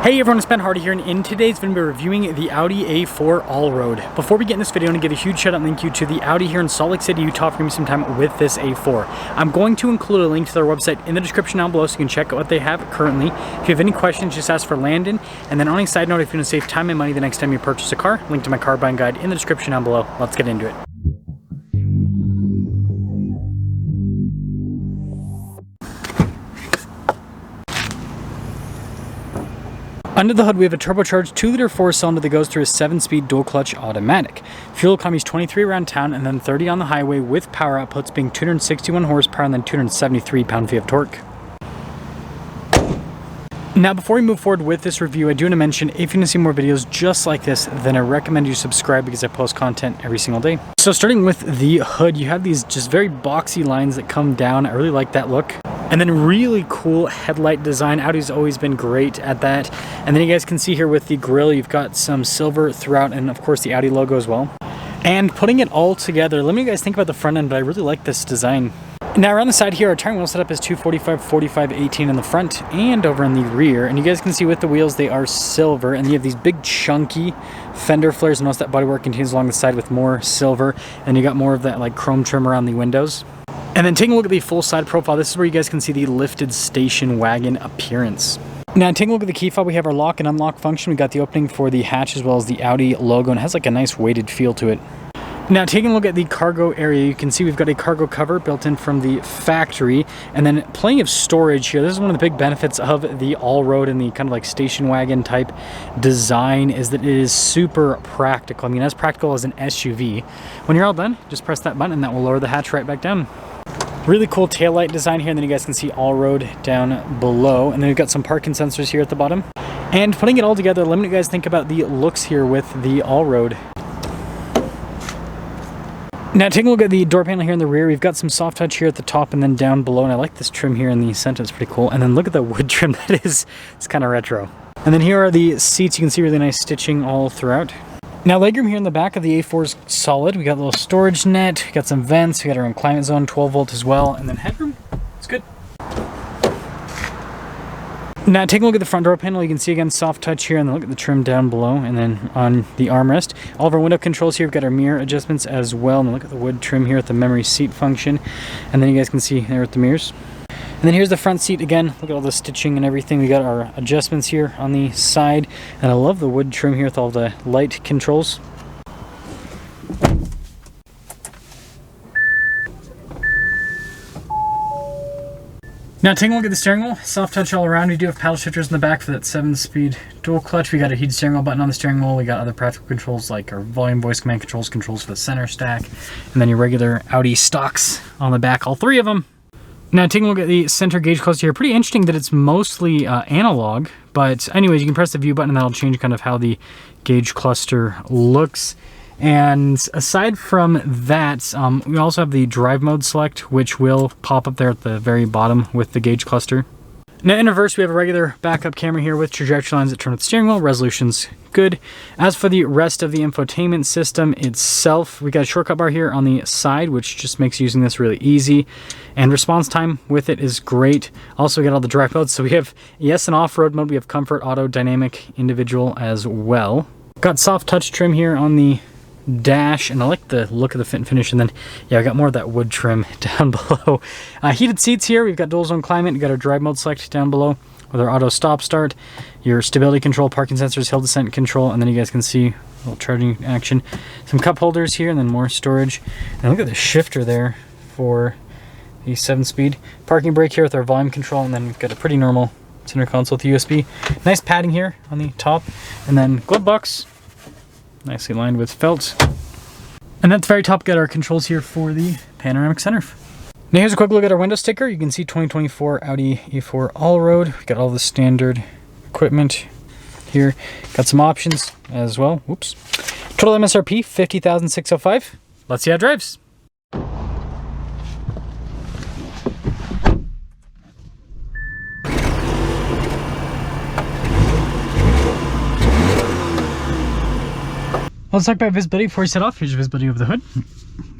Hey everyone, it's Ben Hardy here, and in today's video we're reviewing the Audi A4 All-Road. Before we get in this video, I want to give a huge shout out and thank you to the Audi here in Salt Lake City, Utah for giving me some time with this A4. I'm going to include a link to their website in the description down below so you can check out what they have currently. If you have any questions, just ask for Landon. And then on a side note, if you want to save time and money the next time you purchase a car, link to my car buying guide in the description down below. Let's get into it. Under the hood, we have a turbocharged 2-liter 4-cylinder that goes through a 7-speed dual-clutch automatic. Fuel economy is 23 around town and then 30 on the highway, with power outputs being 261 horsepower and then 273 pound-feet of torque. Now, before we move forward with this review, I do want to mention, if you want to see more videos just like this, then I recommend you subscribe because I post content every single day. So starting with the hood, you have these just very boxy lines that come down. I really like that look. And then really cool headlight design. Audi's always been great at that. And then you guys can see here with the grille, you've got some silver throughout and of course the Audi logo as well. And putting it all together, let me guys think about the front end, but I really like this design. Now around the side here, our tire wheel setup is 245, 45, 18 in the front and over in the rear. And you guys can see with the wheels, they are silver and you have these big chunky fender flares. Notice that bodywork continues along the side with more silver. And you got more of that like chrome trim around the windows. And then taking a look at the full side profile, this is where you guys can see the lifted station wagon appearance. Now taking a look at the key fob, we have our lock and unlock function. We got the opening for the hatch as well as the Audi logo, and it has like a nice weighted feel to it. Now taking a look at the cargo area, you can see we've got a cargo cover built in from the factory, and then plenty of storage here. This is one of the big benefits of the All-Road and the kind of like station wagon type design, is that it is super practical. I mean, as practical as an SUV. When you're all done, just press that button and that will lower the hatch right back down. Really cool taillight design here, and then you guys can see All-Road down below, and then we've got some parking sensors here at the bottom. And putting it all together, let me know you guys think about the looks here with the All-Road. Now taking a look at the door panel here in the rear, we've got some soft touch here at the top and then down below, and I like this trim here in the center, it's pretty cool. And then look at the wood trim, that is, it's kind of retro. And then here are the seats, you can see really nice stitching all throughout. Now legroom here in the back of the A4 is solid. We got a little storage net, we got some vents, we got our own climate zone, 12 volt as well, and then headroom, it's good. Now taking a look at the front door panel, you can see again soft touch here, and then look at the trim down below, and then on the armrest. All of our window controls here, we've got our mirror adjustments as well, and then look at the wood trim here with the memory seat function, and then you guys can see there with the mirrors. And then here's the front seat again. Look at all the stitching and everything. We got our adjustments here on the side. And I love the wood trim here with all the light controls. Now taking a look at the steering wheel, soft touch all around. We do have paddle shifters in the back for that 7-speed dual clutch. We got a heated steering wheel button on the steering wheel. We got other practical controls like our volume, voice command controls, controls for the center stack, and then your regular Audi stocks on the back, all three of them. Now taking a look at the center gauge cluster here, pretty interesting that it's mostly analog, but anyways, you can press the view button and that'll change kind of how the gauge cluster looks. And aside from that, we also have the drive mode select, which will pop up there at the very bottom with the gauge cluster. Now in reverse, we have a regular backup camera here with trajectory lines that turn with the steering wheel. Resolution's good. As for the rest of the infotainment system itself, we got a shortcut bar here on the side, which just makes using this really easy. And response time with it is great. Also, we got all the drive modes. So we have yes and off-road mode. We have comfort, auto, dynamic, individual as well. Got soft touch trim here on the dash, and I like the look of the fit and finish. And then yeah, I got more of that wood trim down below. Heated seats here, we've got dual zone climate, we got our drive mode select down below with our auto stop start, your stability control, parking sensors, hill descent control, and then you guys can see a little charging action, some cup holders here, and then more storage. And look at the shifter there for the 7-speed. Parking brake here with our volume control, and then we've got a pretty normal center console with USB. Nice padding here on the top, and then glove box nicely lined with felt. And at the very top, got our controls here for the panoramic sunroof. Now here's a quick look at our window sticker. You can see 2024 Audi A4 All-Road. We got all the standard equipment here. Got some options as well. Whoops. Total MSRP $50,605. Let's see how it drives. Let's talk about visibility before we set off. Here's your visibility of the hood,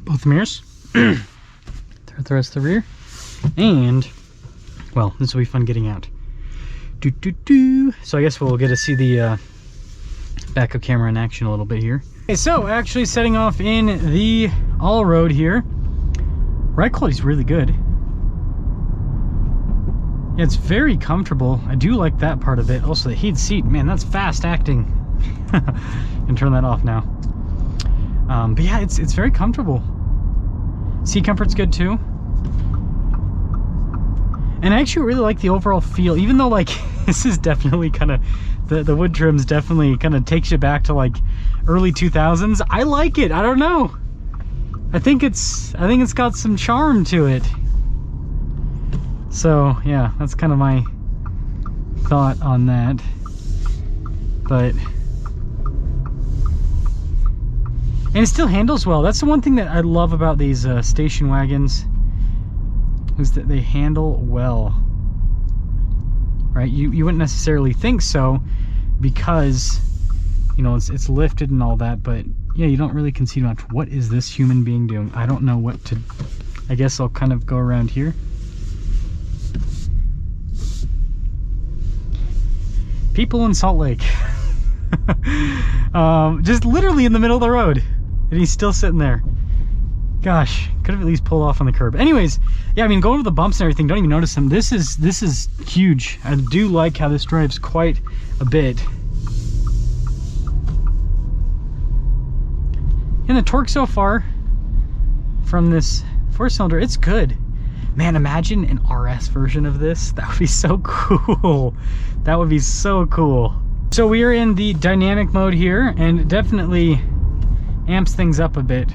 both mirrors, the rest of the rear, and well, this will be fun getting out. So I guess we'll get to see the backup camera in action a little bit here. Okay, so actually setting off in the All-Road here. Ride quality is really good. Yeah, it's very comfortable. I do like that part of it. Also the heated seat, man, that's fast acting. Can turn that off now. But yeah, it's very comfortable. Seat comfort's good too. And I actually really like the overall feel, even though like this is definitely kind of the wood trims definitely kind of takes you back to like early 2000s. I like it. I don't know. I think it's got some charm to it. So yeah, that's kind of my thought on that. But and it still handles well. That's the one thing that I love about these station wagons, is that they handle well. Right? You wouldn't necessarily think so, because you know it's lifted and all that, but yeah, you don't really concede much. What is this human being doing? I don't know what to. I guess I'll kind of go around here. People in Salt Lake. Just literally in the middle of the road, and he's still sitting there. Gosh, could have at least pulled off on the curb. Anyways, yeah, I mean, going over the bumps and everything, don't even notice them. This is huge. I do like how this drives quite a bit. And the torque so far from this 4-cylinder, it's good. Man, imagine an RS version of this. That would be so cool. That would be so cool. So we are in the dynamic mode here, and it definitely amps things up a bit.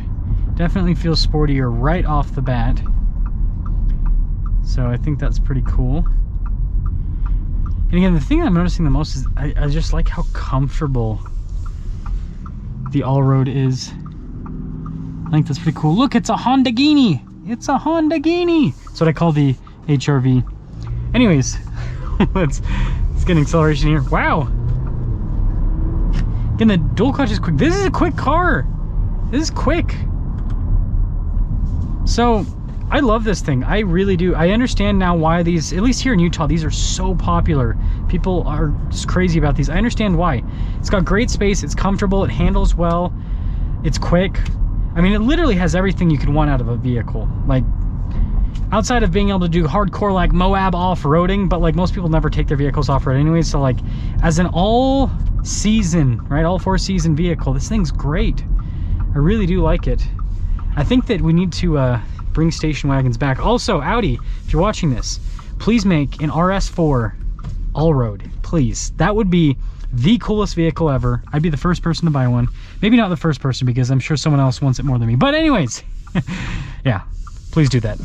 Definitely feels sportier right off the bat. So I think that's pretty cool. And again, the thing I'm noticing the most is I just like how comfortable the All-Road is. I think that's pretty cool. Look, it's a Honda Genie. It's a Honda Genie. That's what I call the HRV. Anyways, let's get an acceleration here. Wow. Again, the dual clutch is quick. This is a quick car. This is quick. So I love this thing. I really do. I understand now why these, at least here in Utah, these are so popular. People are just crazy about these. I understand why. It's got great space. It's comfortable. It handles well. It's quick. I mean, it literally has everything you could want out of a vehicle. Like, outside of being able to do hardcore like Moab off-roading, but like most people never take their vehicles off-road anyway. So like, as an all-season, right, all 4-season vehicle, this thing's great. I really do like it. I think that we need to bring station wagons back. Also, Audi, if you're watching this, please make an RS4 All-Road, please. That would be the coolest vehicle ever. I'd be the first person to buy one. Maybe not the first person, because I'm sure someone else wants it more than me. But anyways, yeah, please do that.